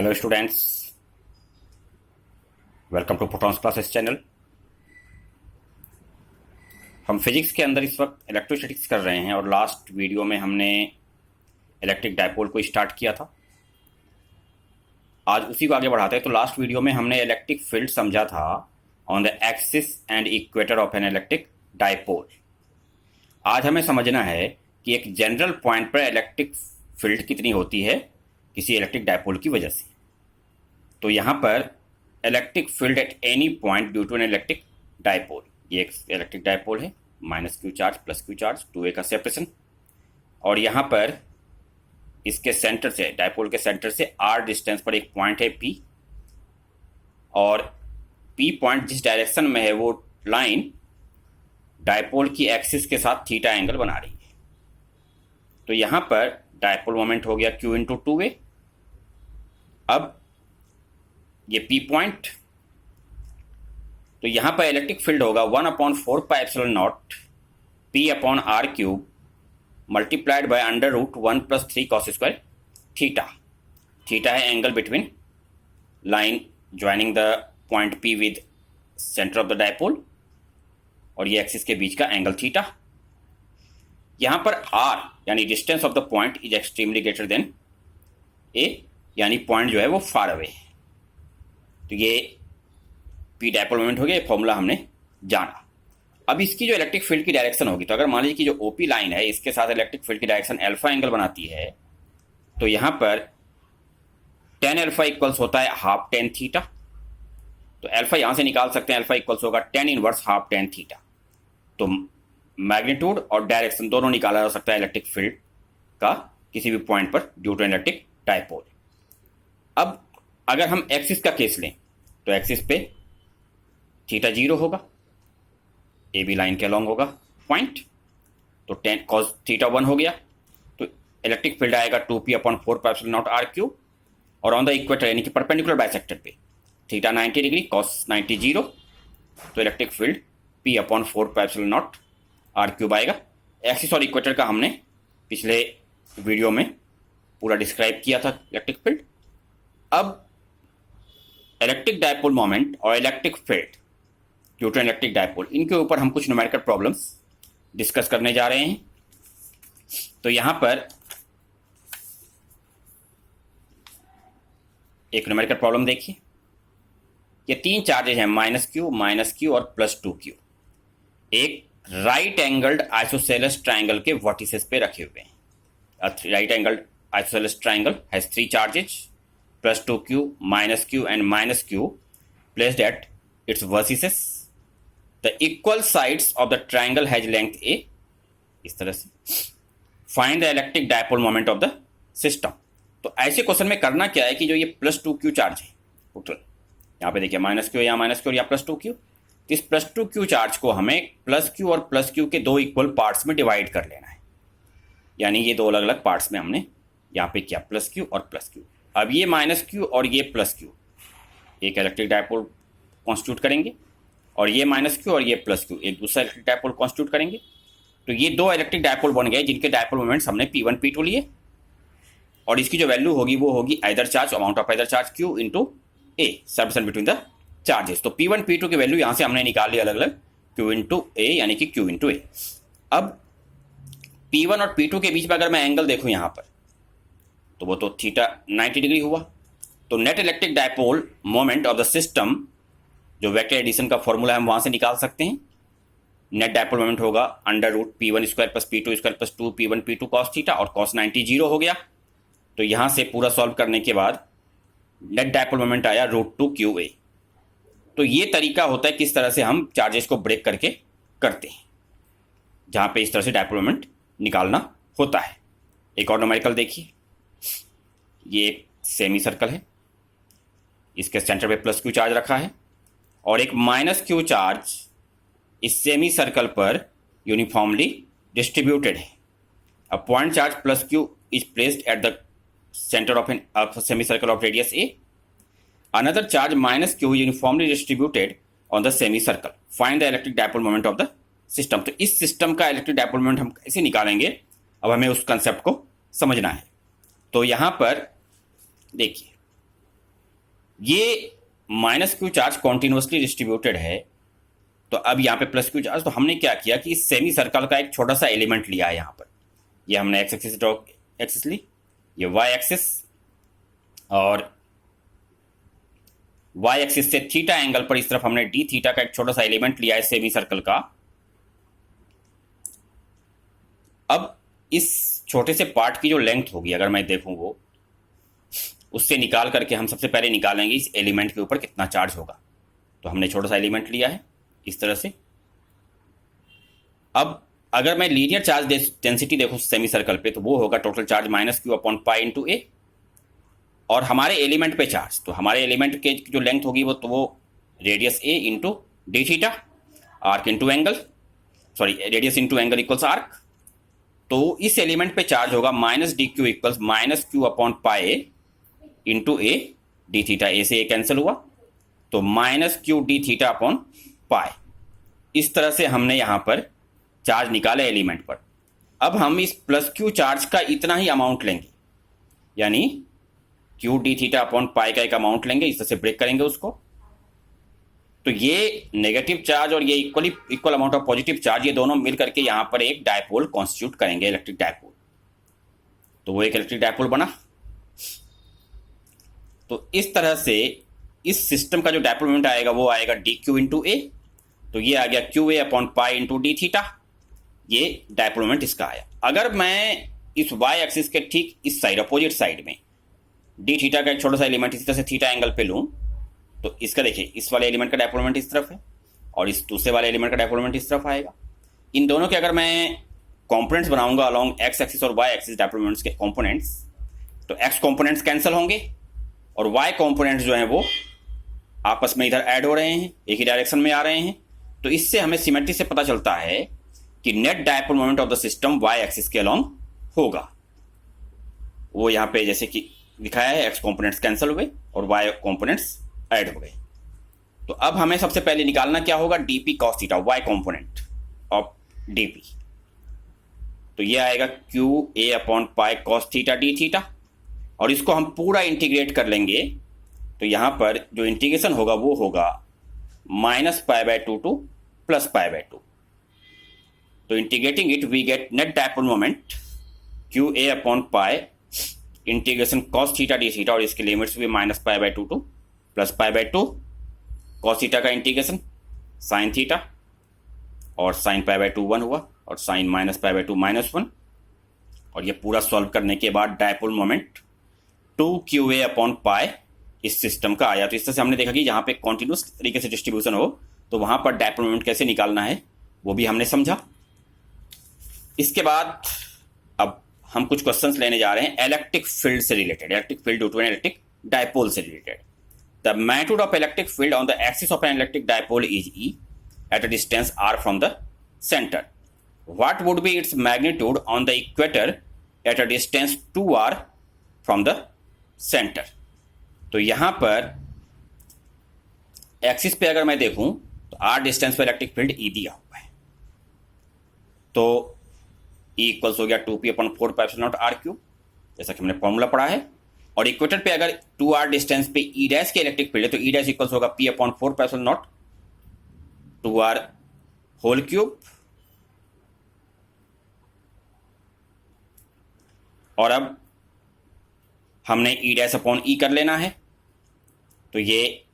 Hello students, welcome to photons classes channel. हम physics के अंदर इस वक्त इलेक्ट्रोस्टैटिक्स कर रहे हैं और लास्ट वीडियो में हमने इलेक्ट्रिक डायपोल को स्टार्ट किया था। आज उसी को आगे बढ़ाते हैं। तो लास्ट वीडियो में हमने इलेक्ट्रिक फील्ड समझा था on the axis and equator of an electric dipole. आज हमें समझना है कि एक जनरल पॉइंट पर इलेक्ट्रिक फील्ड कितनी होती है किसी इलेक्ट्रिक डायपोल की वजह से। तो यहाँ पर electric field at any point due to an electric dipole, ये एक इलेक्ट्रिक डायपोल है, minus q charge plus q charge, 2a का सेपरेशन। और यहाँ पर इसके सेंटर से, डायपोल के सेंटर से r डिस्टेंस पर एक पॉइंट है P, और P पॉइंट जिस डायरेक्शन में है वो लाइन डायपोल की एक्सिस के साथ थीटा एंगल बना रही है। तो यहाँ पर डायपोल मोमेंट हो गया Q इंटू 2a। अब ये P पॉइंट, तो यहाँ पर इलेक्ट्रिक फील्ड होगा 1/4πε0 P/r³ multiplied by √1 + 3 cos square theta. Theta है angle between line joining the point P with centre of the dipole, और ये एक्सिस के बीच का एंगल थीटा। यहाँ पर r यानी distance of the point is extremely greater than a, यानी point जो है वो फार अवे है। तो ये P डायपोल मोमेंट हो गया, ये फॉर्मूला हमने जाना। अब इसकी जो इलेक्ट्रिक फील्ड की डायरेक्शन होगी, तो अगर मान लीजिए कि जो OP लाइन है इसके साथ इलेक्ट्रिक फील्ड की डायरेक्शन अल्फा एंगल बनाती है, तो यहाँ पर tan अल्फा इक्वल्स होता है हाफ tan थीटा। तो अल्फा यहाँ से निकाल सकते हैं, अल्फा इक्वल्स होगा tan inverse half tan theta. तो मैग्नीट्यूड और डायरेक्शन दोनों निकाला जा सकता है इलेक्ट्रिक फील्ड का किसी भी पॉइंट पर ड्यू टू इलेक्ट्रिक डायपोल। अब अगर हम एक्सिस का केस लें तो एक्सिस पे थीटा 0 होगा, ए बी लाइन के अलॉन्ग होगा पॉइंट, तो tan cos थीटा 1 हो गया। तो इलेक्ट्रिक फील्ड आएगा 2p/4πε0r³, और ऑन द इक्वेटर यानी कि परपेंडिकुलर बाइसेक्टर पे थीटा 90 डिग्री cos 90 0, तो इलेक्ट्रिक फील्ड p/4πε0r³ आएगा। एक्सिस और इक्वेटर का हमने पिछले वीडियो में पूरा डिस्क्राइब किया था इलेक्ट्रिक फील्ड। अब इलेक्ट्रिक डायपोल मोमेंट और electric field due to electric dipole, इनके ऊपर हम कुछ न्यूमेरिकल प्रॉब्लम्स डिस्कस करने जा रहे हैं। तो यहां पर एक न्यूमेरिकल प्रॉब्लम देखिए। ये 3 चार्जेज हैं, -q और +2q, एक राइट एंगल्ड आइसोसेलेस ट्राइंगल के वर्टिसेस पे रखे हुए हैं। Right angled isosceles triangle has 3 charges, +2q, -q and -q placed at its vertices. The equal sides of the triangle has length a, इस तरह से। Find the electric dipole moment of the system. तो ऐसे question में करना क्या है कि जो ये +2q चार्ज है टोटल, यहाँ पे देखिए -q, यहाँ -q और यहाँ +2q, इस +2q चार्ज को हमें +q और +q के 2 इक्वल पार्ट्स में डिवाइड कर लेना है। यानी ये 2 अलग अलग पार्ट्स में हमने यहाँ पे किया +q और +q। अब ये -q और ये +q एक इलेक्ट्रिक डायपोल कॉन्स्टिट्यूट करेंगे, और ये -q और ये +q एक दूसरा इलेक्ट्रिक डायपोल कॉन्स्टिट्यूट करेंगे। तो ये 2 इलेक्ट्रिक डायपोल बन गए जिनके डायपोल मोमेंट्स हमने P1 P2 लिए, और इसकी जो वैल्यू होगी वो होगी either charge, amount of either charge Q into A, subsection between the charges. तो P1 P2 की वैल्यू यहाँ से हमने निकाल ली अलग अलग, Q इंटू A यानी कि Q इंटू A। अब P1 और P2 के बीच में अगर मैं एंगल देखूँ यहाँ पर, तो वो तो थीटा 90 डिग्री हुआ। तो net electric dipole moment of the system, जो वेक्टर एडिशन का फॉर्मूला हम वहां से निकाल सकते हैं। नेट डायपोल मोमेंट होगा √P1² + P2² + 2P1 P2 cos theta, और cos 90 0 हो गया। तो यहां से पूरा सॉल्व करने के बाद नेट डायपोल मोमेंट आया √2qa। तो ये तरीका होता है किस तरह से हम चार्जेस को ब्रेक करके करते हैं, जहां पे इस तरह से डायपोल मोमेंट निकालना होता है। एक और न्यूमेरिकल देखिए। ये एक सेमी सर्कल है, इसके सेंटर पे +q चार्ज रखा है, और एक -q चार्ज इस सेमी सर्कल पर यूनिफॉर्मली डिस्ट्रीब्यूटेड है। A point charge +q is placed at the centre of an semi circle of radius a. Another charge -q uniformly distributed on the semi circle. Find the electric dipole moment of the system. तो इस system का electric dipole moment हम कैसे निकालेंगे, अब हमें उस concept को समझना है। तो यहाँ पर देखिए, ये minus q charge continuously distributed है, तो अब यहाँ पे प्लस क्यू चार्ज, तो हमने क्या किया कि इस सेमी सर्कल का एक छोटा सा एलिमेंट लिया है यहाँ पर। ये हमने एक्स एक्सिस ड्रॉ एक्सिस ली, ये वाई एक्सिस, और वाई एक्सिस से थीटा एंगल पर इस तरफ हमने डी थीटा का एक छोटा सा एलिमेंट लिया है सेमी सर्कल का। अब इस छोटे से पार्ट की जो लेंथ होगी, अगर मैं देखूं वो, उससे निकाल करके हम सबसे पहले निकालेंगे इस एलिमेंट के ऊपर कितना चार्ज होगा। तो हमने छोटा सा एलिमेंट लिया है इस तरह से। अब अगर मैं लीनियर चार्ज डेंसिटी देखूं सेमी सर्कल पे, तो वो होगा total charge minus q upon pi into a, और हमारे एलिमेंट पे चार्ज, तो हमारे एलिमेंट के जो लेंथ होगी वो radius a into d theta, arc into angle, sorry radius into angle equals arc. तो इस एलिमेंट पे चार्ज होगा minus d q equals minus q upon pi into a d theta, a से a cancel हुआ, तो minus q d theta upon pi. इस तरह से हमने यहां पर चार्ज निकाले एलिमेंट पर। अब हम इस प्लस क्यू चार्ज का इतना ही अमाउंट लेंगे, यानी क्यू डी थीटा अपॉन पाई का एक अमाउंट लेंगे, इस तरह से ब्रेक करेंगे उसको। तो ये नेगेटिव चार्ज और ये equal amount of positive charge, ये दोनों मिल करके यहां पर एक डायपोल कॉन्स्टिट्यूट करेंगे, इलेक्ट्रिक डायपोल। तो वो एक इलेक्ट्रिक डायपोल बना। तो इस तरह से इस सिस्टम का जो डायपोल मोमेंट आएगा वो आएगा डी क्यू इंटू ए, तो ये आ गया Q a upon pi into d theta, ये डायपोल मोमेंट इसका आया। अगर मैं इस वाई एक्सिस के ठीक इस साइड, अपोजिट साइड में डी थीटा का एक छोटा सा एलिमेंट इसी तरह से थीटा एंगल पे लूँ, तो इसका देखिए इस वाले एलिमेंट का डायपोल मोमेंट इस तरफ है और इस दूसरे वाले एलिमेंट का डायपोल मोमेंट इस तरफ आएगा। इन दोनों के अगर मैं कॉम्पोनेंट्स बनाऊंगा अलॉन्ग एक्स एक्सिस और वाई एक्सिस डायपोल मोमेंट्स के कॉम्पोनेंट्स, तो एक्स कॉम्पोनेंट्स कैंसिल होंगे और वाई कॉम्पोनेंट्स जो हैं वो आपस में इधर ऐड हो रहे हैं, एक ही डायरेक्शन में आ रहे हैं। तो इससे हमें सिमेट्री से पता चलता है कि net dipole moment of the system Y axis के अलॉन्ग होगा। वो यहाँ पे जैसे कि दिखाया है, एक्स कॉम्पोनेंट्स कैंसिल हुए और वाई कॉम्पोनेंट्स ऐड हो गए। तो अब हमें सबसे पहले निकालना क्या होगा, dp cos theta, Y component of dp. तो ये आएगा q a upon pi cos theta d theta, और इसको हम पूरा इंटीग्रेट कर लेंगे। तो यहां पर जो इंटीग्रेशन होगा वो होगा minus pi by two to plus pi by two. तो integrating it we get net dipole moment q a upon pi integration cos theta d theta, और इसके लिमिट्स भी minus pi by two to plus pi by two, cos theta का integration sine theta, और sine pi by two 1 हुआ, और sine minus pi by two -1। और ये पूरा सॉल्व करने के बाद dipole moment 2qa upon pi इस सिस्टम का आया। तो इस तरह से हमने देखा कि जहाँ पे कॉन्टिन्यूस तरीके से डिस्ट्रीब्यूशन हो तो वहाँ पर डायपोल मोमेंट कैसे निकालना है वो भी हमने समझा। इसके बाद अब हम कुछ क्वेश्चंस लेने जा रहे हैं इलेक्ट्रिक फील्ड से related, electric field due to an electric dipole से related. The magnitude of electric field on the axis of an electric dipole is E at a distance r from the center. What would be its magnitude on the equator at a distance 2r from the center? तो यहां पर axis पे अगर मैं देखूं तो r distance पर electric field E दिया हुआ है, तो E इक्वल्स हो गया 2p upon 4 pi epsilon naught r cube, जैसा कि हमने फॉर्मूला पढ़ा है। और इक्वेटर पे अगर 2r डिस्टेंस पे E डैश के इलेक्ट्रिक फील्ड है तो E डैश इक्वल्स होगा p upon 4 pi epsilon naught 2r whole cube. और अब हमने ई डैश अपॉन ई कर लेना है, तो ये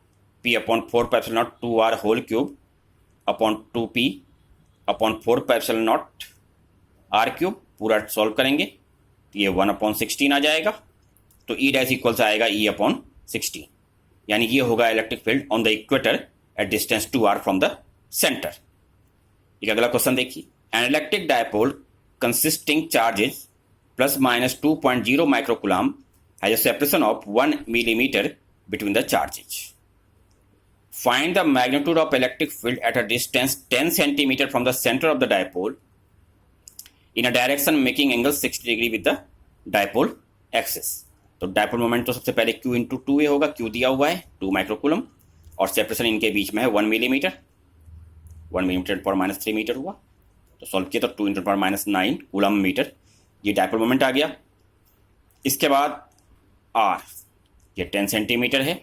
p upon 4 pi epsilon naught 2r whole cube upon 2p upon 4 pi epsilon naught r cube पूरा सॉल्व करेंगे तो ये 1 अपॉन 16 आ जाएगा। तो ई डैश इक्वल्स आएगा e अपॉन 16, यानी ये होगा electric field on the equator at distance 2r from the centre. एक अगला क्वेश्चन देखिए, an electric dipole consisting charges plus minus 2.0 microcoulomb has a separation of 1 millimetre between the charges. Find the magnitude of electric field at a distance 10 centimetre from the centre of the dipole in a direction making angle 60 degree with the dipole axis. तो dipole moment तो सबसे पहले q into 2a होगा, q दिया हुआ है 2 microcoulomb, और separation इनके बीच में है 1 मिलीमीटर, 1 मिलीमीटर पर -3 मीटर हुआ। तो सॉल्व किया तो 2 इंटू पर -9 कूलम मीटर, ये डायपोल मोमेंट आ गया। इसके बाद r ये 10 सेंटीमीटर है,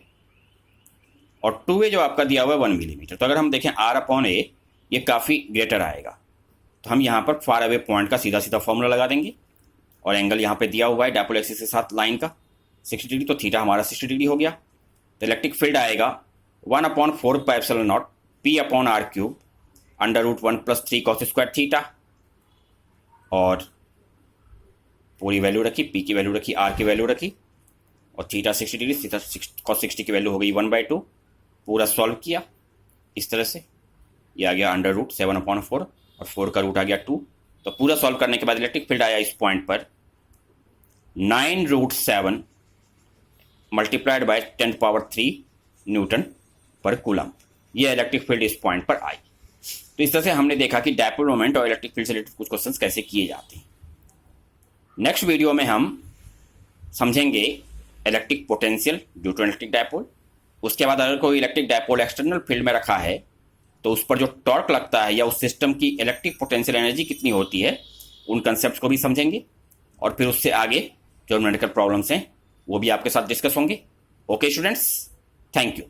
और 2A जो आपका दिया हुआ है 1 मिलीमीटर। तो अगर हम देखें R/A ये काफ़ी ग्रेटर आएगा, तो हम यहाँ पर फार अवे पॉइंट का सीधा सीधा फॉर्मूला लगा देंगे और एंगल यहाँ पे दिया हुआ है डायपोल एक्सिस के साथ लाइन का 60 डिग्री, तो थीटा हमारा 60 डिग्री हो गया। तो इलेक्ट्रिक फील्ड आएगा 1/4πε0 P/r³ √1 + 3 cos² थीटा, और पूरी वैल्यू रखी, P की वैल्यू रखी, R की वैल्यू रखी, और थीटा 60 डिग्री, थीटा cos 60 की वैल्यू हो गई 1/2। पूरा सॉल्व किया इस तरह से, ये आ गया √7/4 और 4 का रूट आ गया 2। तो पूरा सॉल्व करने के बाद इलेक्ट्रिक फील्ड आया इस पॉइंट पर 9√7 multiplied by 10³ newton per coulomb. ये इलेक्ट्रिक फील्ड इस पॉइंट पर आई। तो इस तरह से हमने देखा कि डायपोल मोमेंट और इलेक्ट्रिक फील्ड से रिलेटेड कुछ क्वेश्चंस कैसे किए जाते हैं। नेक्स्ट वीडियो में हम समझेंगे electric potential due to electric dipole. उसके बाद अगर कोई इलेक्ट्रिक डायपोल एक्सटर्नल फील्ड में रखा है तो उस पर जो टॉर्क लगता है या उस सिस्टम की इलेक्ट्रिक पोटेंशियल एनर्जी कितनी होती है, उन कंसेप्ट को भी समझेंगे, और फिर उससे आगे जो न्यूमेरिकल प्रॉब्लम्स हैं वो भी आपके साथ डिस्कस होंगे। Okay students, thank you.